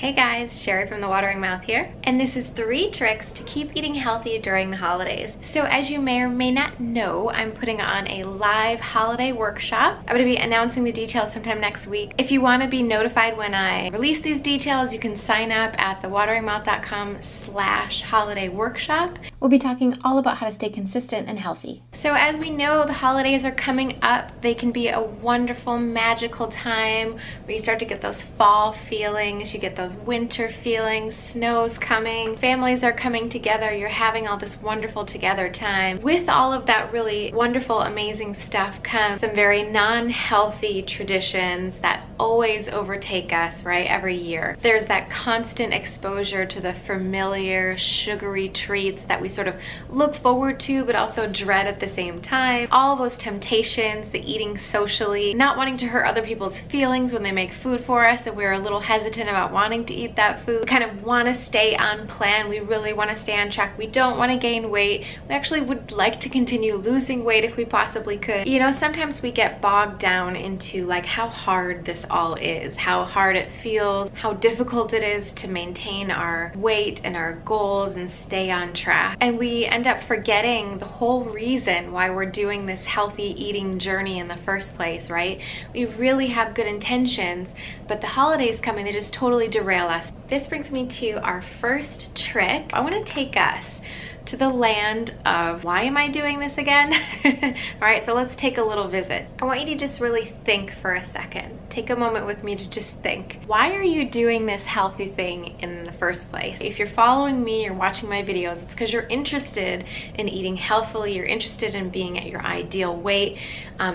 Hey guys, Sherry from The Watering Mouth here, and this is 3 tricks to keep eating healthy during the holidays. So as you may or may not know, I'm putting on a live holiday workshop. I'm going to be announcing the details sometime next week. If you want to be notified when I release these details, you can sign up at thewateringmouth.com/holiday workshop. We'll be talking all about how to stay consistent and healthy. So as we know, the holidays are coming up. They can be a wonderful, magical time where you start to get those fall feelings, you get those winter feelings, snow's coming, families are coming together, you're having all this wonderful together time. With all of that really wonderful, amazing stuff comes some very non-healthy traditions that always overtake us, right, every year. There's that constant exposure to the familiar, sugary treats that we sort of look forward to but also dread at the same time. All those temptations, the eating socially, not wanting to hurt other people's feelings when they make food for us and we're a little hesitant about wanting to eat that food. We kind of want to stay on plan. We really want to stay on track. We don't want to gain weight. We actually would like to continue losing weight if we possibly could. You know, sometimes we get bogged down into like how hard this all is, how hard it feels, how difficult it is to maintain our weight and our goals and stay on track. And we end up forgetting the whole reason why we're doing this healthy eating journey in the first place, right? We really have good intentions, but the holidays come and they just totally derail us. This brings me to our first trick. I want to take us to the land of why am I doing this again? All right, so let's take a little visit. I want you to just really think for a second. Take a moment with me to just think. Why are you doing this healthy thing in the first place? If you're following me or watching my videos, it's because you're interested in eating healthily, you're interested in being at your ideal weight,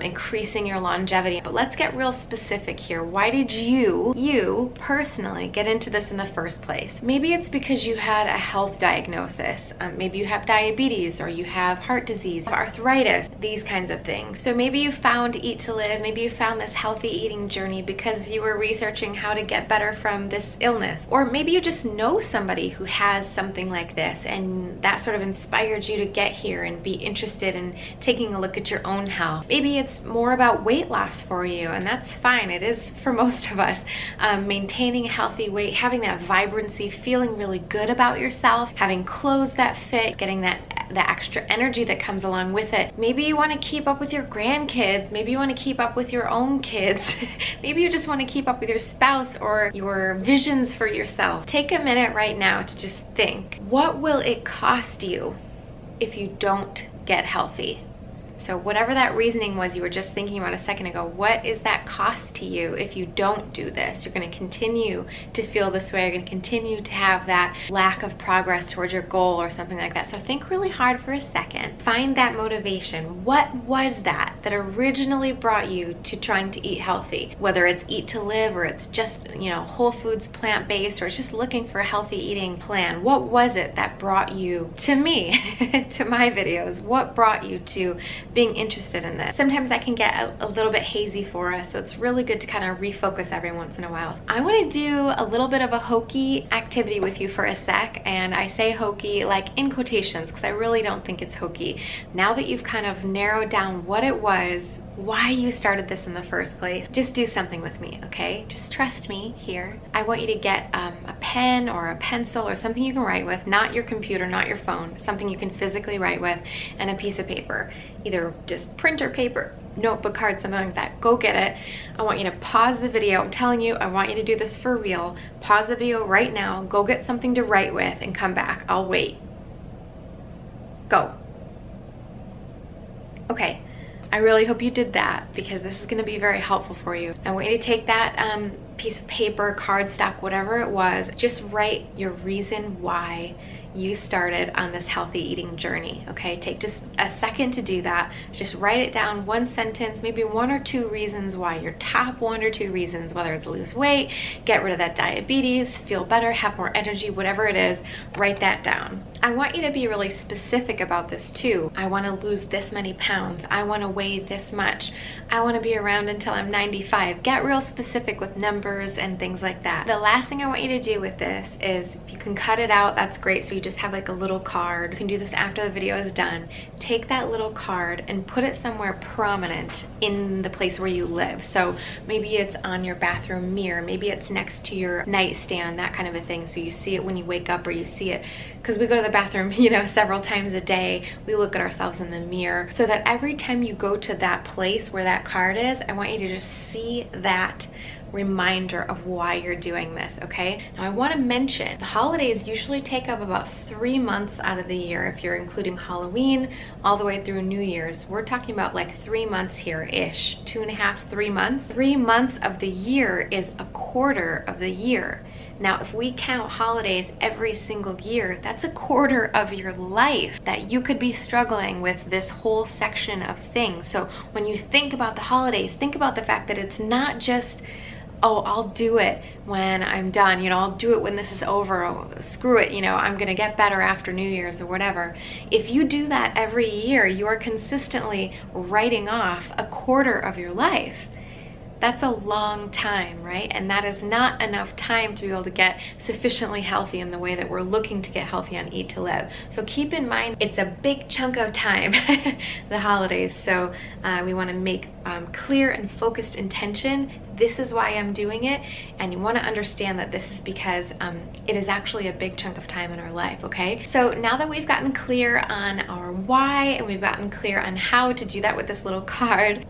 increasing your longevity. But let's get real specific here. Why did you personally get into this in the first place? Maybe it's because you had a health diagnosis. Maybe you have diabetes or you have heart disease, arthritis, these kinds of things. So maybe you found Eat to Live, maybe you found this healthy eating journey because you were researching how to get better from this illness. Or maybe you just know somebody who has something like this and that sort of inspired you to get here and be interested in taking a look at your own health. Maybe it's more about weight loss for you, and that's fine. It is for most of us. Maintaining a healthy weight, having that vibrancy, feeling really good about yourself, having clothes that fit, getting the extra energy that comes along with it. Maybe you want to keep up with your grandkids. Maybe you want to keep up with your own kids. Maybe you just want to keep up with your spouse or your visions for yourself. Take a minute right now to just think, what will it cost you if you don't get healthy? So whatever that reasoning was you were just thinking about a second ago, what is that cost to you if you don't do this? You're going to continue to feel this way. You're going to continue to have that lack of progress towards your goal or something like that. So think really hard for a second. Find that motivation. What was that originally brought you to trying to eat healthy? Whether it's Eat to Live or it's just, you know, whole foods, plant-based, or it's just looking for a healthy eating plan. What was it that brought you to me, to my videos? What brought you to being interested in this? Sometimes that can get a little bit hazy for us, so it's really good to kind of refocus every once in a while. I want to do a little bit of a hokey activity with you for a sec, and I say hokey like in quotations because I really don't think it's hokey. Now that you've kind of narrowed down what it was, why you started this in the first place, just do something with me, okay? Just trust me here. I want you to get a pen or a pencil or something you can write with, not your computer, not your phone, something you can physically write with, and a piece of paper. Either just printer paper, notebook card, something like that. Go get it. I want you to pause the video. I'm telling you, I want you to do this for real. Pause the video right now, go get something to write with, and come back. I'll wait. Go. Okay. I really hope you did that because this is going to be very helpful for you. I want you to take that piece of paper, cardstock, whatever it was, just write your reason why you started on this healthy eating journey, okay? Take just a second to do that. Just write it down, one sentence, maybe 1 or 2 reasons why, your top 1 or 2 reasons, whether it's lose weight, get rid of that diabetes, feel better, have more energy, whatever it is, write that down. I want you to be really specific about this too. I want to lose this many pounds. I want to weigh this much. I want to be around until I'm 95. Get real specific with numbers and things like that. The last thing I want you to do with this is, if you can cut it out, that's great, so you just have like a little card. You can do this after the video is done. Take that little card and put it somewhere prominent in the place where you live. So maybe it's on your bathroom mirror, maybe it's next to your nightstand, that kind of a thing. So you see it when you wake up, or you see it, because we go to the bathroom, you know, several times a day. We look at ourselves in the mirror, so that every time you go to that place where that card is, I want you to just see that reminder of why you're doing this, okay? Now I want to mention the holidays usually take up about 3 months out of the year. If you're including Halloween all the way through New Year's, we're talking about like 3 months here-ish, 2.5, 3 months. 3 months of the year is a quarter of the year. Now, if we count holidays every single year, that's a quarter of your life that you could be struggling with this whole section of things. So when you think about the holidays, think about the fact that it's not just, oh, I'll do it when I'm done, you know, I'll do it when this is over, oh, screw it, you know, I'm gonna get better after New Year's or whatever. If you do that every year, you are consistently writing off a quarter of your life. That's a long time, right? And that is not enough time to be able to get sufficiently healthy in the way that we're looking to get healthy on Eat to Live. So keep in mind, it's a big chunk of time, the holidays. So we want to make clear and focused intention. This is why I'm doing it. And you want to understand that this is because it is actually a big chunk of time in our life, okay? So now that we've gotten clear on our why, and we've gotten clear on how to do that with this little card,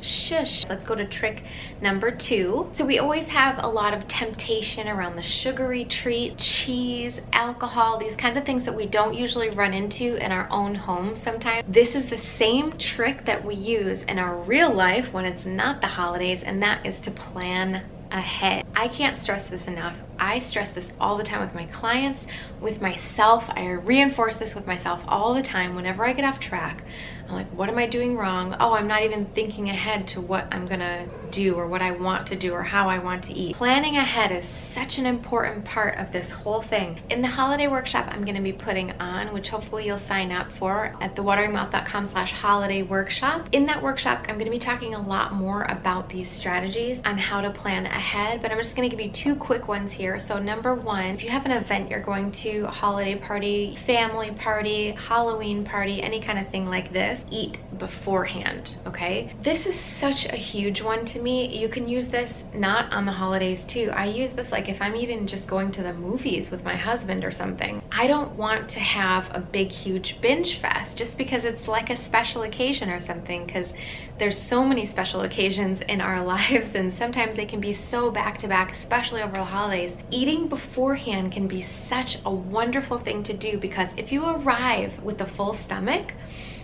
shush, let's go to trick number 2. So we always have a lot of temptation around the sugary treat, cheese, alcohol, these kinds of things that we don't usually run into in our own home sometimes. This is the same trick that we use in our real life when it's not the holidays, and that is to plan ahead. I can't stress this enough. I stress this all the time with my clients, with myself. I reinforce this with myself all the time. Whenever I get off track, I'm like, what am I doing wrong? Oh, I'm not even thinking ahead to what I'm gonna do or what I want to do or how I want to eat. Planning ahead is such an important part of this whole thing. In the holiday workshop I'm gonna be putting on, which hopefully you'll sign up for at thewateringmouth.com/holiday workshop. In that workshop, I'm gonna be talking a lot more about these strategies on how to plan ahead, but I'm just gonna give you 2 quick ones here. So number 1, if you have an event you're going to, a holiday party, family party, Halloween party, any kind of thing like this, eat beforehand, okay? This is such a huge one to me. You can use this not on the holidays too. I use this like if I'm even just going to the movies with my husband or something. I don't want to have a big huge binge fest just because it's like a special occasion or something, because there's so many special occasions in our lives and sometimes they can be so back to back, especially over the holidays. Eating beforehand can be such a wonderful thing to do, because if you arrive with a full stomach,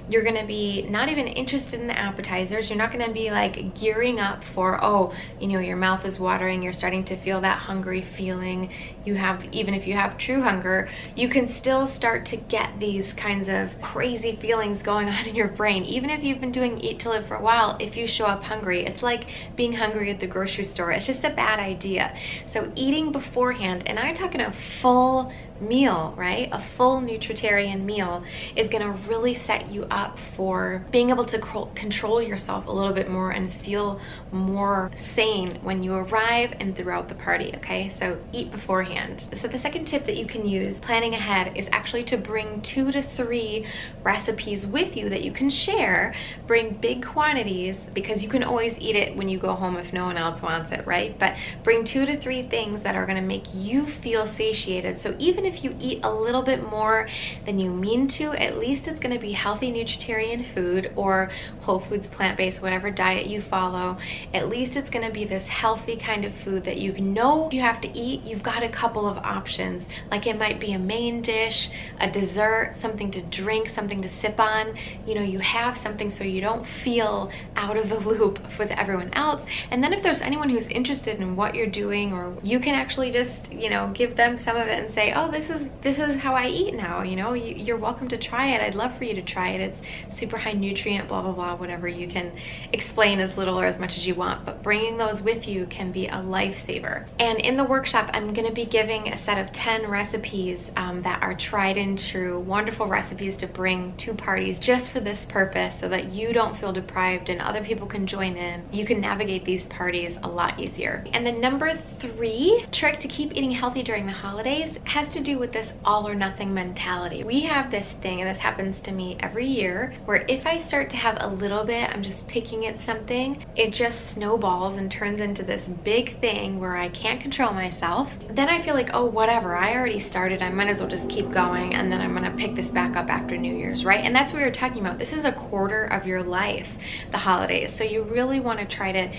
you're gonna be not even interested in the appetizers. You're not gonna be like gearing up for, oh, you know, your mouth is watering, you're starting to feel that hungry feeling. You have, even if you have true hunger, you can still start to get these kinds of crazy feelings going on in your brain. Even if you've been doing Eat to Live for a while, if you show up hungry, it's like being hungry at the grocery store. It's just a bad idea. So eating beforehand, and I'm talking a full meal, right? A full Nutritarian meal is gonna really set you up for being able to control yourself a little bit more and feel more sane when you arrive and throughout the party, okay? So eat beforehand. So the second tip that you can use planning ahead is actually to bring 2 to 3 recipes with you that you can share. Bring big quantities, because you can always eat it when you go home if no one else wants it, right? But bring 2 to 3 things that are gonna make you feel satiated. So even if you eat a little bit more than you mean to, at least it's going to be healthy Nutritarian food or whole foods, plant-based, whatever diet you follow. At least it's going to be this healthy kind of food that you know you have to eat. You've got a couple of options, like it might be a main dish, a dessert, something to drink, something to sip on. You know, you have something so you don't feel out of the loop with everyone else. And then if there's anyone who's interested in what you're doing, or you can actually just, you know, give them some of it and say, oh, this is how I eat now, you know, you're welcome to try it. I'd love for you to try it. It's super high nutrient, blah, blah, blah, whatever. You can explain as little or as much as you want, but bringing those with you can be a lifesaver. And in the workshop, I'm gonna be giving a set of 10 recipes that are tried and true, wonderful recipes to bring to parties just for this purpose, so that you don't feel deprived and other people can join in. You can navigate these parties a lot easier. And the number 3 trick to keep eating healthy during the holidays has to do with this all or nothing mentality. We have this thing, and this happens to me every year, where if I start to have a little bit, I'm just picking at something, it just snowballs and turns into this big thing where I can't control myself. Then I feel like, oh, whatever, I already started, I might as well just keep going, and then I'm gonna pick this back up after New Year's, right? And that's what we were talking about. This is a quarter of your life, the holidays. So you really wanna try to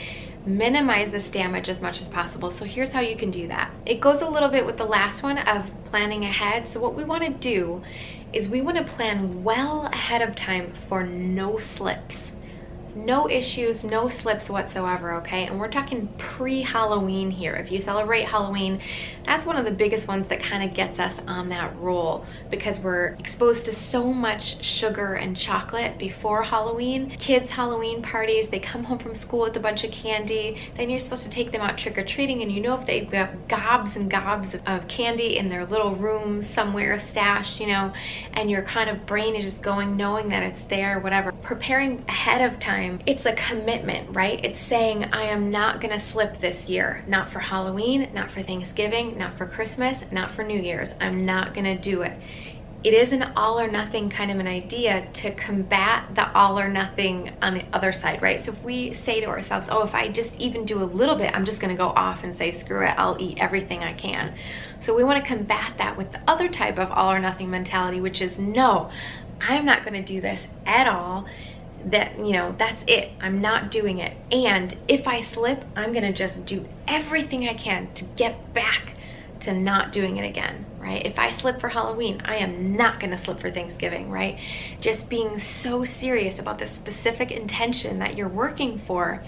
minimize this damage as much as possible. So here's how you can do that. It goes a little bit with the last one of planning ahead. So what we want to do is we want to plan well ahead of time for no slips. No issues, no slips whatsoever, okay? And we're talking pre-Halloween here. If you celebrate Halloween, that's one of the biggest ones that kind of gets us on that roll, because we're exposed to so much sugar and chocolate before Halloween. Kids' Halloween parties, they come home from school with a bunch of candy, then you're supposed to take them out trick-or-treating, and you know if they've got gobs and gobs of candy in their little rooms somewhere stashed, you know, and your kind of brain is just going knowing that it's there, whatever. Preparing ahead of time, it's a commitment, right? It's saying, I am not gonna slip this year. Not for Halloween, not for Thanksgiving, not for Christmas, not for New Year's. I'm not gonna do it. It is an all or nothing kind of an idea to combat the all or nothing on the other side, right? So if we say to ourselves, oh, if I just even do a little bit, I'm just gonna go off and say, screw it, I'll eat everything I can. So we wanna combat that with the other type of all or nothing mentality, which is, no, I'm not gonna do this at all. That, you know, that's it, I'm not doing it. And if I slip, I'm gonna just do everything I can to get back to not doing it again, right? If I slip for Halloween, I am not gonna slip for Thanksgiving, right? Just being so serious about the specific intention that you're working for.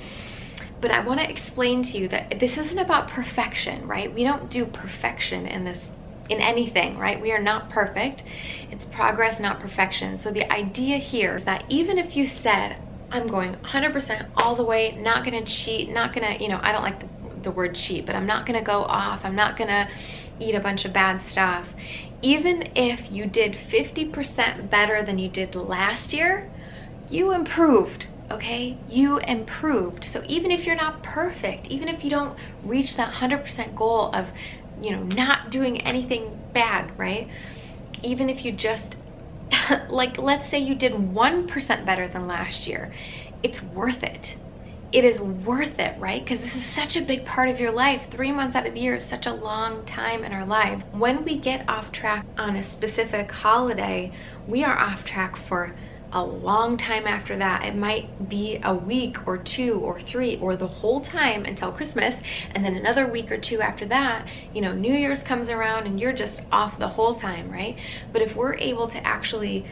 But I wanna explain to you that this isn't about perfection, right? We don't do perfection in anything, right? We are not perfect. It's progress, not perfection. So the idea here is that even if you said, I'm going 100% all the way, not gonna cheat, not gonna, you know, I don't like the word cheat, but I'm not gonna go off, I'm not gonna eat a bunch of bad stuff. Even if you did 50% better than you did last year, you improved. Okay, you improved. So even if you're not perfect, even if you don't reach that 100% goal of, you know, not doing anything bad, right? Even if you just, like, let's say you did 1% better than last year, it's worth it. It is worth it, right? Because this is such a big part of your life. 3 months out of the year is such a long time in our lives. When we get off track on a specific holiday, we are off track for a long time after that. It might be a week or 2 or 3 or the whole time until Christmas, and then another week or 2 after that, you know, New Year's comes around and you're just off the whole time, right? But if we're able to actually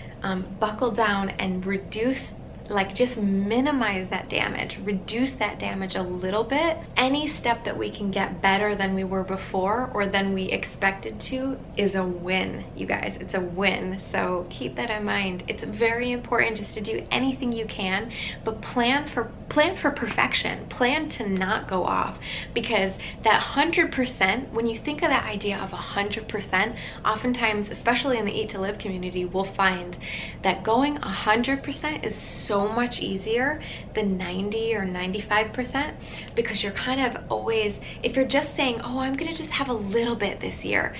buckle down and reduce, like, just minimize that damage, reduce that damage a little bit, any step that we can get better than we were before or than we expected to is a win, you guys. It's a win. So keep that in mind. It's very important just to do anything you can, but plan for perfection. Plan to not go off, because that 100%, when you think of that idea of 100%, oftentimes, especially in the Eat to Live community, we'll find that going 100% is so much easier than 90 or 95%, because you're kind of always, if you're just saying, oh, I'm gonna just have a little bit this year,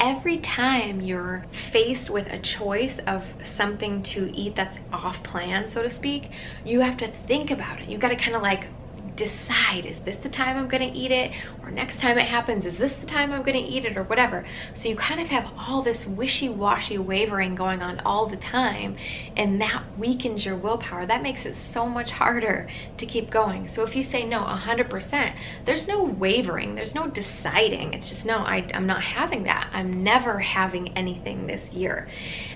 every time you're faced with a choice of something to eat that's off plan, so to speak, you have to think about it. You got to kind of like decide, is this the time I'm gonna eat it? Or next time it happens, is this the time I'm gonna eat it, or whatever? So you kind of have all this wishy-washy wavering going on all the time, and that weakens your willpower. That makes it so much harder to keep going. So if you say no 100%, there's no wavering, there's no deciding. It's just, no, I'm not having that. I'm never having anything this year.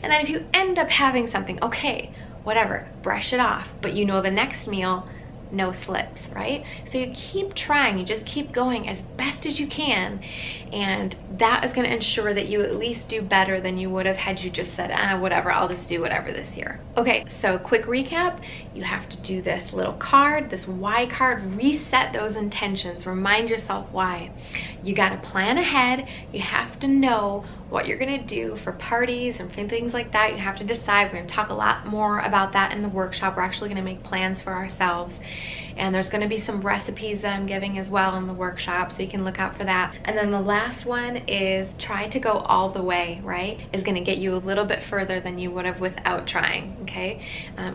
And then if you end up having something, okay, whatever, brush it off. But you know the next meal, no slips, right? So you keep trying, you just keep going as best as you can. and that is going to ensure that you at least do better than you would have had you just said, whatever, I'll just do whatever this year. Okay, so quick recap. You have to do this little card, this why card, reset those intentions, remind yourself why. You got to plan ahead. You have to know what you're gonna do for parties and for things like that. You have to decide. We're gonna talk a lot more about that in the workshop. We're actually gonna make plans for ourselves. And there's gonna be some recipes that I'm giving as well in the workshop, so you can look out for that. And then the last one is try to go all the way, right? Is gonna get you a little bit further than you would have without trying, okay?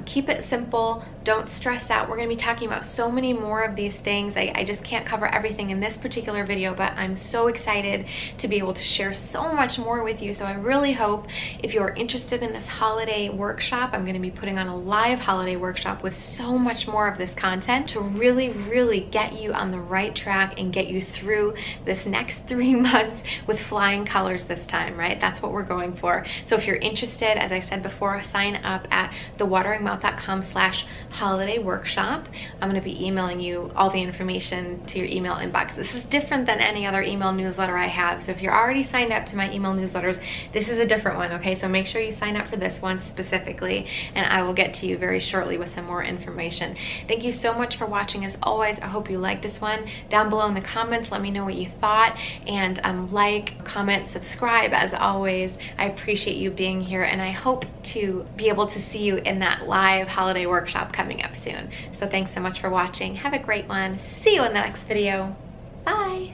Keep it simple, don't stress out. We're gonna be talking about so many more of these things. I just can't cover everything in this particular video, but I'm so excited to be able to share so much more with you. So I really hope if you're interested in this holiday workshop, I'm gonna be putting on a live holiday workshop with so much more of this content to really get you on the right track and get you through this next 3 months with flying colors this time, right? That's what we're going for. So if you're interested, as I said before, sign up at thewateringmouth.com/holiday workshop. I'm gonna be emailing you all the information to your email inbox. This is different than any other email newsletter I have. So if you're already signed up to my email newsletters, this is a different one, okay? So make sure you sign up for this one specifically, and I will get to you very shortly with some more information. Thank you so much for watching as always. I hope you liked this one. Down below in the comments, let me know what you thought, and like, comment, subscribe as always. I appreciate you being here, and I hope to be able to see you in that live holiday workshop coming up soon. So thanks so much for watching. Have a great one. See you in the next video. Bye.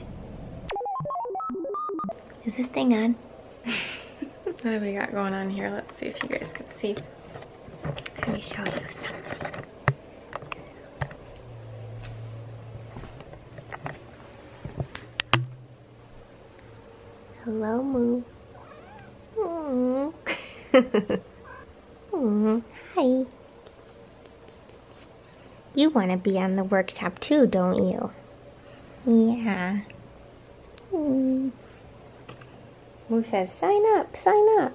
Is this thing on? What have we got going on here? Let's see if you guys can see. Let me show you something. Hello, Moo. Hi. You want to be on the workshop too, don't you? Yeah. Moo says, sign up, sign up.